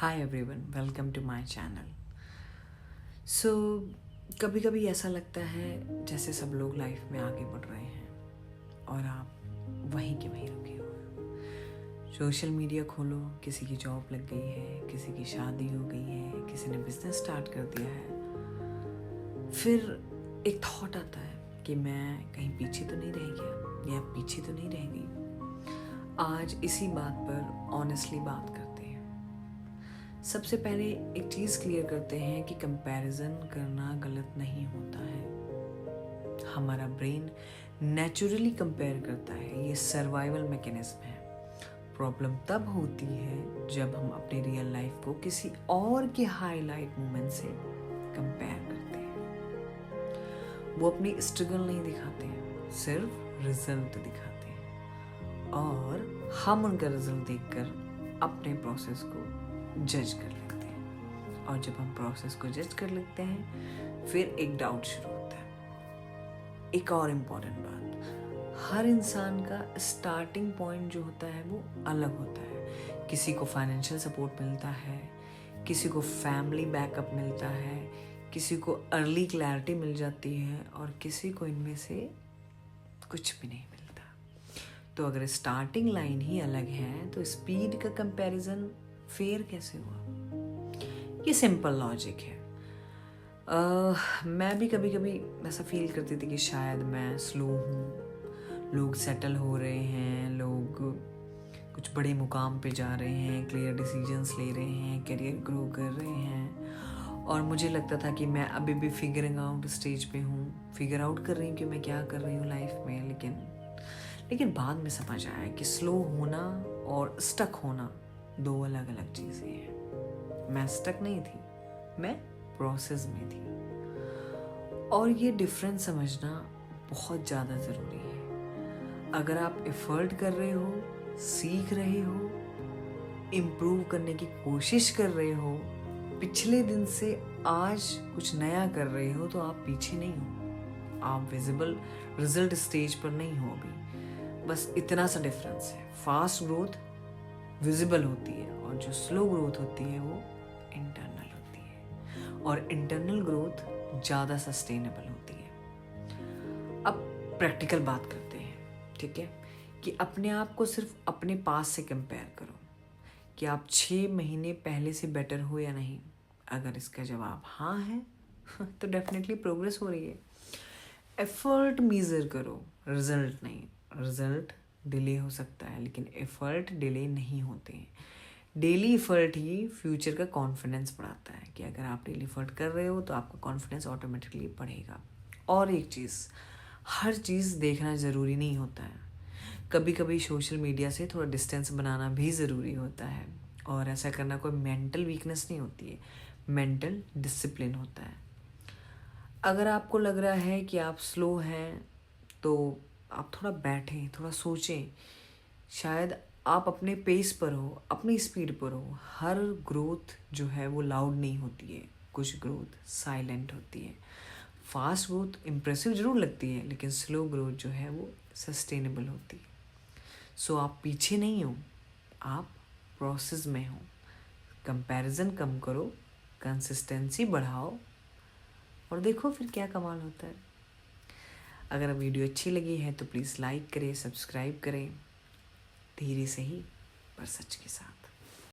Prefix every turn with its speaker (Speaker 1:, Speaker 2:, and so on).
Speaker 1: Hi everyone, welcome to my channel. So कभी कभी ऐसा लगता है जैसे सब लोग लाइफ में आगे बढ़ रहे हैं और आप वहीं के वहीं रुके हो। सोशल मीडिया खोलो, किसी की जॉब लग गई है, किसी की शादी हो गई है, किसी ने बिजनेस स्टार्ट कर दिया है। फिर एक थॉट आता है कि मैं कहीं पीछे तो नहीं रह गया या पीछे तो नहीं रह गई। आज इसी बात पर ऑनेस्टली बात करते हैं। सबसे पहले एक चीज़ क्लियर करते हैं कि कंपैरिजन करना गलत नहीं होता है। हमारा ब्रेन नेचुरली कंपेयर करता है, ये सर्वाइवल मैकेनिज्म है। प्रॉब्लम तब होती है जब हम अपनी रियल लाइफ को किसी और के हाईलाइट मोमेंट से कंपेयर करते हैं। वो अपनी स्ट्रगल नहीं दिखाते हैं, सिर्फ रिजल्ट दिखाते हैं और हम उनका रिजल्ट देखकर अपने प्रोसेस को जज कर लेते हैं। और जब हम प्रोसेस को जज कर लेते हैं फिर एक डाउट शुरू होता है। एक और इम्पॉर्टेंट बात, हर इंसान का स्टार्टिंग पॉइंट जो होता है वो अलग होता है। किसी को फाइनेंशियल सपोर्ट मिलता है, किसी को फैमिली बैकअप मिलता है, किसी को अर्ली क्लैरिटी मिल जाती है और किसी को इनमें से कुछ भी नहीं मिलता। तो अगर स्टार्टिंग लाइन ही अलग है तो स्पीड का कंपैरिजन फेयर कैसे हुआ? ये सिंपल लॉजिक है। मैं भी कभी कभी ऐसा फील करती थी कि शायद मैं स्लो हूँ। लोग सेटल हो रहे हैं, लोग कुछ बड़े मुकाम पे जा रहे हैं, क्लियर डिसीजंस ले रहे हैं, करियर ग्रो कर रहे हैं और मुझे लगता था कि मैं अभी भी फिगरिंग आउट स्टेज पे हूँ, फिगर आउट कर रही हूँ कि मैं क्या कर रही हूँ लाइफ में। लेकिन बाद में समझ आया कि स्लो होना और स्टक होना दो अलग अलग चीज़ें हैं। मैं स्टक नहीं थी, मैं प्रोसेस में थी और ये डिफरेंस समझना बहुत ज़्यादा ज़रूरी है। अगर आप एफर्ट कर रहे हो, सीख रहे हो, इम्प्रूव करने की कोशिश कर रहे हो, पिछले दिन से आज कुछ नया कर रहे हो तो आप पीछे नहीं हो। आप विजिबल रिजल्ट स्टेज पर नहीं हो अभी। बस इतना सा डिफरेंस है। फास्ट ग्रोथ विजिबल होती है और जो स्लो ग्रोथ होती है वो इंटरनल होती है और इंटरनल ग्रोथ ज़्यादा सस्टेनेबल होती है। अब प्रैक्टिकल बात करते हैं, ठीक है? कि अपने आप को सिर्फ अपने पास से कंपेयर करो कि आप 6 महीने पहले से बेटर हो या नहीं। अगर इसका जवाब हाँ है तो डेफिनेटली प्रोग्रेस हो रही है। एफर्ट मेजर करो, रिजल्ट नहीं। रिजल्ट डिले हो सकता है लेकिन एफर्ट डिले नहीं होते हैं। डेली एफर्ट ही फ्यूचर का कॉन्फिडेंस बढ़ाता है कि अगर आप डेली एफर्ट कर रहे हो तो आपका कॉन्फिडेंस ऑटोमेटिकली बढ़ेगा। और एक चीज़, हर चीज़ देखना ज़रूरी नहीं होता है। कभी कभी सोशल मीडिया से थोड़ा डिस्टेंस बनाना भी ज़रूरी होता है और ऐसा करना कोई मेंटल वीकनेस नहीं होती है, मेंटल डिसिप्लिन होता है। अगर आपको लग रहा है कि आप स्लो हैं तो आप थोड़ा बैठें, थोड़ा सोचें। शायद आप अपने पेस पर हो, अपनी स्पीड पर हो। हर ग्रोथ जो है वो लाउड नहीं होती है, कुछ ग्रोथ साइलेंट होती है। फास्ट ग्रोथ इम्प्रेसिव जरूर लगती है लेकिन स्लो ग्रोथ जो है वो सस्टेनेबल होती है। सो आप पीछे नहीं हो, आप प्रोसेस में हो। कंपैरिजन कम करो, कंसिस्टेंसी बढ़ाओ और देखो फिर क्या कमाल होता है। अगर वीडियो अच्छी लगी है तो प्लीज़ लाइक करें, सब्सक्राइब करें। धीरे से ही पर सच के साथ।